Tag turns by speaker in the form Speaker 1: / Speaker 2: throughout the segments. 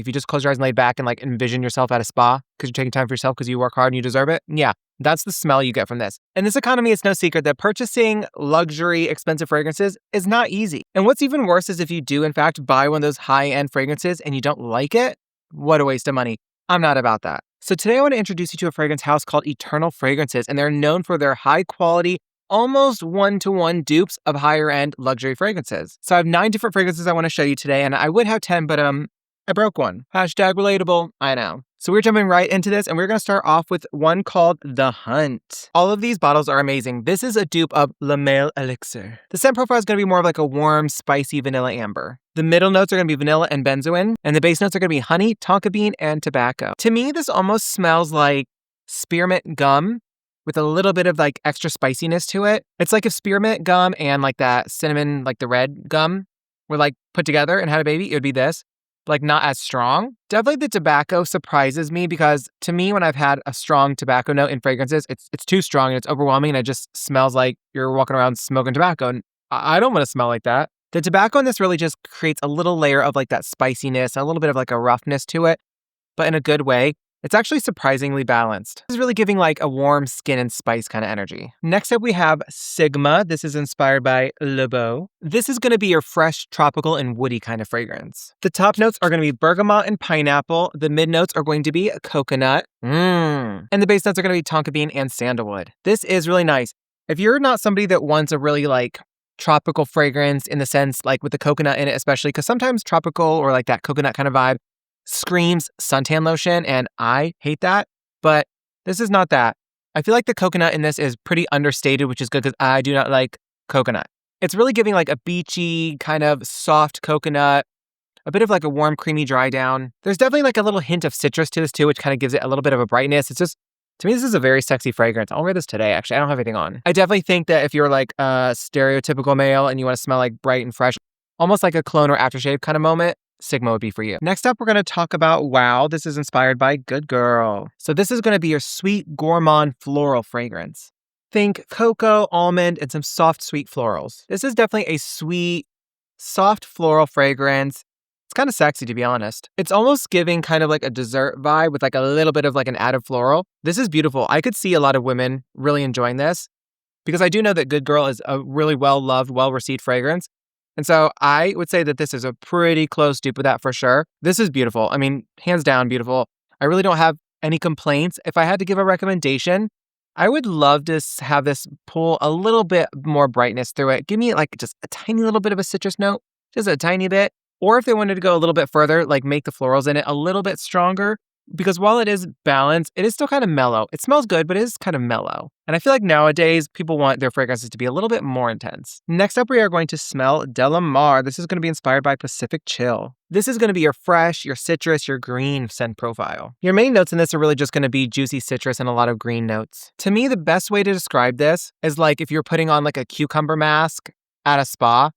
Speaker 1: If you just close your eyes and lay back and like envision yourself at a spa because you're taking time for yourself because you work hard and you deserve it. Yeah, that's the smell you get from this. In this economy, it's no secret that purchasing luxury, expensive fragrances is not easy. And what's even worse is if you do, in fact, buy one of those high-end fragrances and you don't like it, what a waste of money. I'm not about that. So today I want to introduce you to a fragrance house called Eternal Fragrances, and they're known for their high-quality, almost one-to-one dupes of higher-end luxury fragrances. So I have 9 different fragrances I want to show you today, and I would have 10, but I broke one. Hashtag relatable, I know. So we're jumping right into this, and we're going to start off with one called The Hunt. All of these bottles are amazing. This is a dupe of Le Male Elixir. The scent profile is going to be more of like a warm, spicy vanilla amber. The middle notes are going to be vanilla and benzoin, and the base notes are going to be honey, tonka bean, and tobacco. To me, this almost smells like spearmint gum with a little bit of like extra spiciness to it. It's like if spearmint gum and like that cinnamon, like the red gum, were like put together and had a baby, it would be this. Like not as strong. Definitely the tobacco surprises me because to me, when I've had a strong tobacco note in fragrances, it's too strong and it's overwhelming and it just smells like you're walking around smoking tobacco. And I don't want to smell like that. The tobacco in this really just creates a little layer of like that spiciness, a little bit of like a roughness to it, but in a good way. It's actually surprisingly balanced. This is really giving like a warm skin and spice kind of energy. Next up, we have Sigma. This is inspired by Le Beau. This is going to be your fresh, tropical, and woody kind of fragrance. The top notes are going to be bergamot and pineapple. The mid notes are going to be coconut. And the base notes are going to be tonka bean and sandalwood. This is really nice. If you're not somebody that wants a really like tropical fragrance in the sense like with the coconut in it, especially because sometimes tropical or like that coconut kind of vibe screams suntan lotion, and I hate that, but this is not that. I feel like the coconut in this is pretty understated, which is good because I do not like coconut. It's really giving like a beachy kind of soft coconut, a bit of like a warm, creamy dry down. There's definitely like a little hint of citrus to this too, which kind of gives it a little bit of a brightness. It's just, to me, this is a very sexy fragrance. I'll wear this today, actually. I don't have anything on. I definitely think that if you're like a stereotypical male and you want to smell like bright and fresh, almost like a cologne or aftershave kind of moment, Sigma would be for you. Next up, we're going to talk about Wow. This is inspired by Good Girl. So this is going to be your sweet, gourmand floral fragrance. Think cocoa, almond, and some soft, sweet florals. This is definitely a sweet, soft floral fragrance. It's kind of sexy, to be honest. It's almost giving kind of like a dessert vibe with like a little bit of like an added floral. This is beautiful. I could see a lot of women really enjoying this because I do know that Good Girl is a really well-loved, well-received fragrance. And so I would say that this is a pretty close dupe of that for sure. This is beautiful. I mean, hands down beautiful. I really don't have any complaints. If I had to give a recommendation, I would love to have this pull a little bit more brightness through it. Give me like just a tiny little bit of a citrus note, just a tiny bit. Or if they wanted to go a little bit further, like make the florals in it a little bit stronger. Because while it is balanced, it is still kind of mellow. It smells good, but it is kind of mellow. And I feel like nowadays, people want their fragrances to be a little bit more intense. Next up, we are going to smell Delamar. This is going to be inspired by Pacific Chill. This is going to be your fresh, your citrus, your green scent profile. Your main notes in this are really just going to be juicy citrus and a lot of green notes. To me, the best way to describe this is like if you're putting on like a cucumber mask at a spa.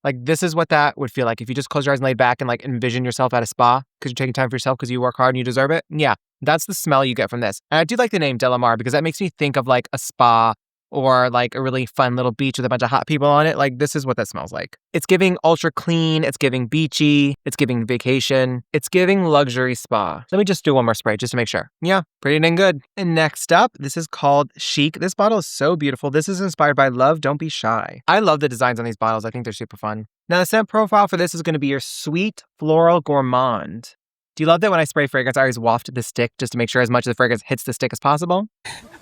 Speaker 1: Like this is what that would feel like if you just close your eyes and lay back and like envision yourself at a spa because you're taking time for yourself because you work hard and you deserve it. Yeah, that's the smell you get from this. And I do like the name Delamar because that makes me think of like a spa or like a really fun little beach with a bunch of hot people on it. Like this is what that smells like. It's giving ultra clean. It's giving beachy. It's giving vacation. It's giving luxury spa. Let me just do one more spray just to make sure. Yeah, pretty dang good. And next up, this is called Chic. This bottle is so beautiful. This is inspired by Love, Don't Be Shy. I love the designs on these bottles. I think they're super fun. Now the scent profile for this is going to be your sweet floral gourmand. Do you love that when I spray fragrance, I always waft the stick just to make sure as much of the fragrance hits the stick as possible?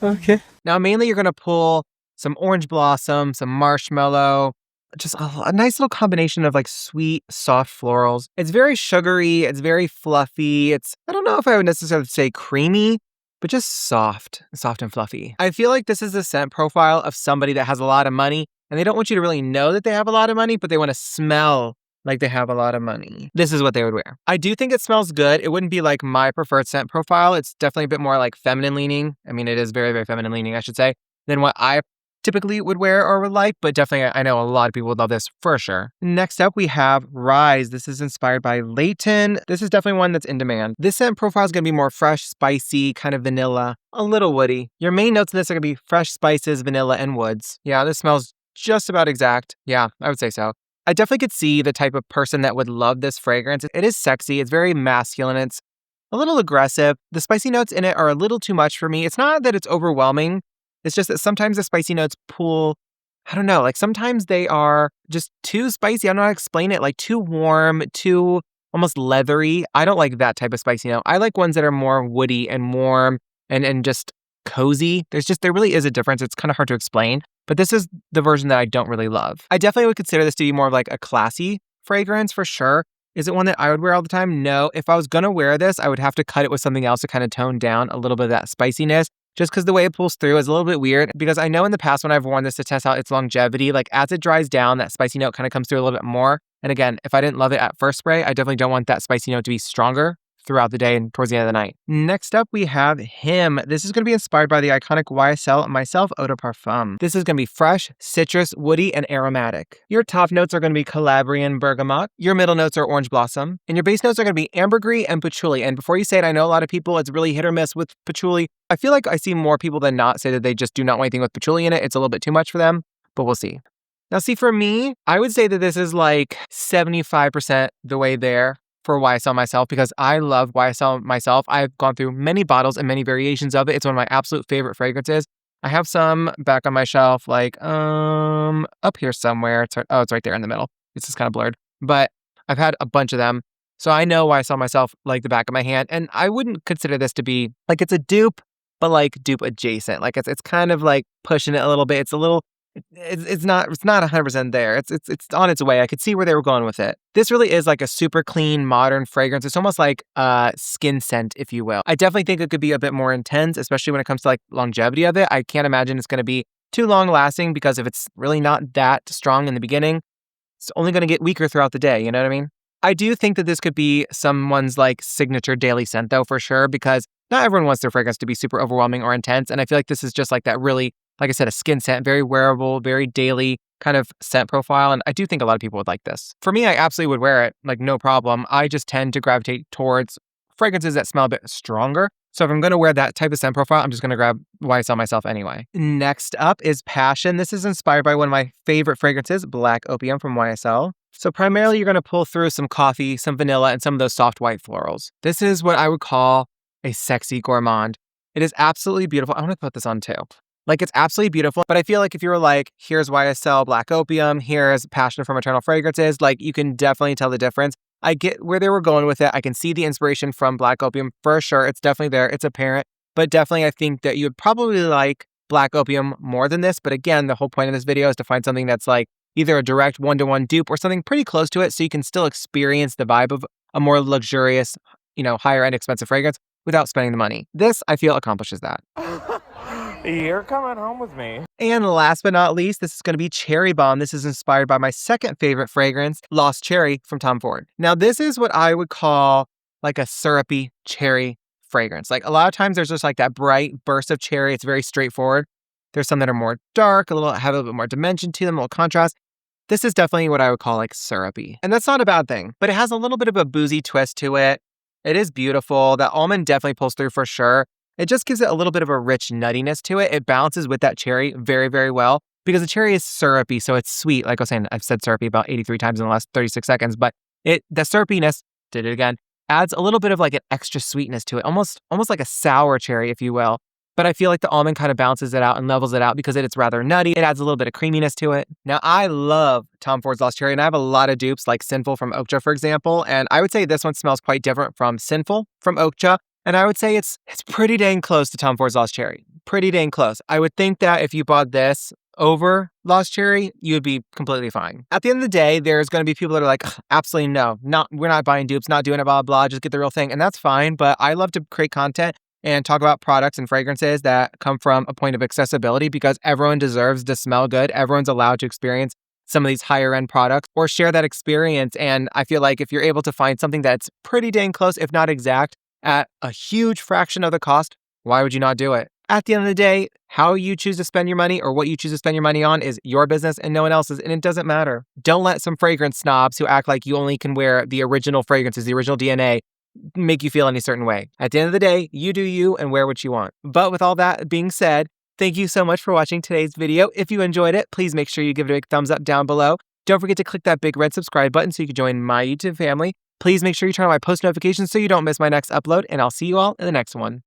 Speaker 1: Okay. Now, mainly you're going to pull some orange blossom, some marshmallow, just a nice little combination of like sweet, soft florals. It's very sugary. It's very fluffy. I don't know if I would necessarily say creamy, but just soft and fluffy. I feel like this is a scent profile of somebody that has a lot of money and they don't want you to really know that they have a lot of money, but they want to smell like they have a lot of money. This is what they would wear. I do think it smells good. It wouldn't be like my preferred scent profile. It's definitely a bit more like feminine leaning. I mean, it is very, very feminine leaning, I should say, than what I typically would wear or would like, but definitely I know a lot of people would love this for sure. Next up, we have Rise. This is inspired by Layton. This is definitely one that's in demand. This scent profile is going to be more fresh, spicy, kind of vanilla, a little woody. Your main notes in this are going to be fresh spices, vanilla, and woods. Yeah, this smells just about exact. Yeah, I would say so. I definitely could see the type of person that would love this fragrance. It is sexy. It's very masculine. It's a little aggressive. The spicy notes in it are a little too much for me. It's not that it's overwhelming. It's just that sometimes the spicy notes pull, I don't know, like sometimes they are just too spicy. I don't know how to explain it, like too warm, too almost leathery. I don't like that type of spicy note. I like ones that are more woody and warm and just cozy. There really is a difference. It's kind of hard to explain, but this is the version that I don't really love. I definitely would consider this to be more of like a classy fragrance for sure. Is it one that I would wear all the time? No. If I was going to wear this, I would have to cut it with something else to kind of tone down a little bit of that spiciness. Just because the way it pulls through is a little bit weird. Because I know in the past when I've worn this to test out its longevity, like as it dries down, that spicy note kind of comes through a little bit more. And again, if I didn't love it at first spray, I definitely don't want that spicy note to be stronger throughout the day and towards the end of the night. Next up, we have Him. This is going to be inspired by the iconic YSL Myself Eau de Parfum. This is going to be fresh, citrus, woody, and aromatic. Your top notes are going to be Calabrian bergamot. Your middle notes are orange blossom. And your base notes are going to be ambergris and patchouli. And before you say it, I know a lot of people, it's really hit or miss with patchouli. I feel like I see more people than not say that they just do not want anything with patchouli in it. It's a little bit too much for them, but we'll see. Now, see, for me, I would say that this is like 75% the way there for YSL Myself because I love YSL Myself. I've gone through many bottles and many variations of it. It's one of my absolute favorite fragrances. I have some back on my shelf, like up here somewhere. It's right there in the middle. It's just kind of blurred, but I've had a bunch of them. So I know YSL Myself like the back of my hand, and I wouldn't consider this to be like it's a dupe, but like dupe adjacent. Like it's kind of like pushing it a little bit. It's not 100% there. It's on its way. I could see where they were going with it. This really is like a super clean, modern fragrance. It's almost like a skin scent, if you will. I definitely think it could be a bit more intense, especially when it comes to like longevity of it. I can't imagine it's going to be too long lasting because if it's really not that strong in the beginning, it's only going to get weaker throughout the day. You know what I mean? I do think that this could be someone's like signature daily scent though, for sure, because not everyone wants their fragrance to be super overwhelming or intense. And I feel like this is just like that really, like I said, a skin scent, very wearable, very daily kind of scent profile. And I do think a lot of people would like this. For me, I absolutely would wear it, like no problem. I just tend to gravitate towards fragrances that smell a bit stronger. So if I'm going to wear that type of scent profile, I'm just going to grab YSL Myself anyway. Next up is Passion. This is inspired by one of my favorite fragrances, Black Opium from YSL. So primarily you're going to pull through some coffee, some vanilla, and some of those soft white florals. This is what I would call a sexy gourmand. It is absolutely beautiful. I want to put this on too. Like it's absolutely beautiful, but I feel like if you were like, here's YSL Black Opium, here's Passion from Eternal Fragrances, like you can definitely tell the difference. I get where they were going with it. I can see the inspiration from Black Opium for sure. It's definitely there. It's apparent, but definitely I think that you would probably like Black Opium more than this. But again, the whole point of this video is to find something that's like either a direct one-to-one dupe or something pretty close to it so you can still experience the vibe of a more luxurious, higher end expensive fragrance without spending the money. This, I feel, accomplishes that.
Speaker 2: You're coming home with me.
Speaker 1: And last but not least, this is going to be Cherry Bomb. This is inspired by my second favorite fragrance, Lost Cherry from Tom Ford. Now, this is what I would call like a syrupy cherry fragrance. Like a lot of times there's just like that bright burst of cherry. It's very straightforward. There's some that are more dark, have a little bit more dimension to them, a little contrast. This is definitely what I would call like syrupy. And that's not a bad thing, but it has a little bit of a boozy twist to it. It is beautiful. That almond definitely pulls through for sure. It just gives it a little bit of a rich nuttiness to it. It balances with that cherry very, very well because the cherry is syrupy, so it's sweet. Like I was saying, I've said syrupy about 83 times in the last 36 seconds, but the syrupiness, did it again, adds a little bit of like an extra sweetness to it, almost like a sour cherry, if you will. But I feel like the almond kind of balances it out and levels it out because it's rather nutty. It adds a little bit of creaminess to it. Now, I love Tom Ford's Lost Cherry, and I have a lot of dupes like Sinful from Okja, for example. And I would say this one smells quite different from Sinful from Okja. And I would say it's pretty dang close to Tom Ford's Lost Cherry. Pretty dang close. I would think that if you bought this over Lost Cherry, you would be completely fine. At the end of the day, there's going to be people that are like, absolutely no, we're not buying dupes, not doing it, blah, blah, just get the real thing. And that's fine. But I love to create content and talk about products and fragrances that come from a point of accessibility because everyone deserves to smell good. Everyone's allowed to experience some of these higher end products or share that experience. And I feel like if you're able to find something that's pretty dang close, if not exact, at a huge fraction of the cost, why would you not do it? At the end of the day, how you choose to spend your money or what you choose to spend your money on is your business and no one else's, and it doesn't matter. Don't let some fragrance snobs who act like you only can wear the original fragrances, the original DNA, make you feel any certain way. At the end of the day, you do you and wear what you want. But with all that being said, thank you so much for watching today's video. If you enjoyed it, please make sure you give it a big thumbs up down below. Don't forget to click that big red subscribe button so you can join my YouTube family. Please make sure you turn on my post notifications so you don't miss my next upload, and I'll see you all in the next one.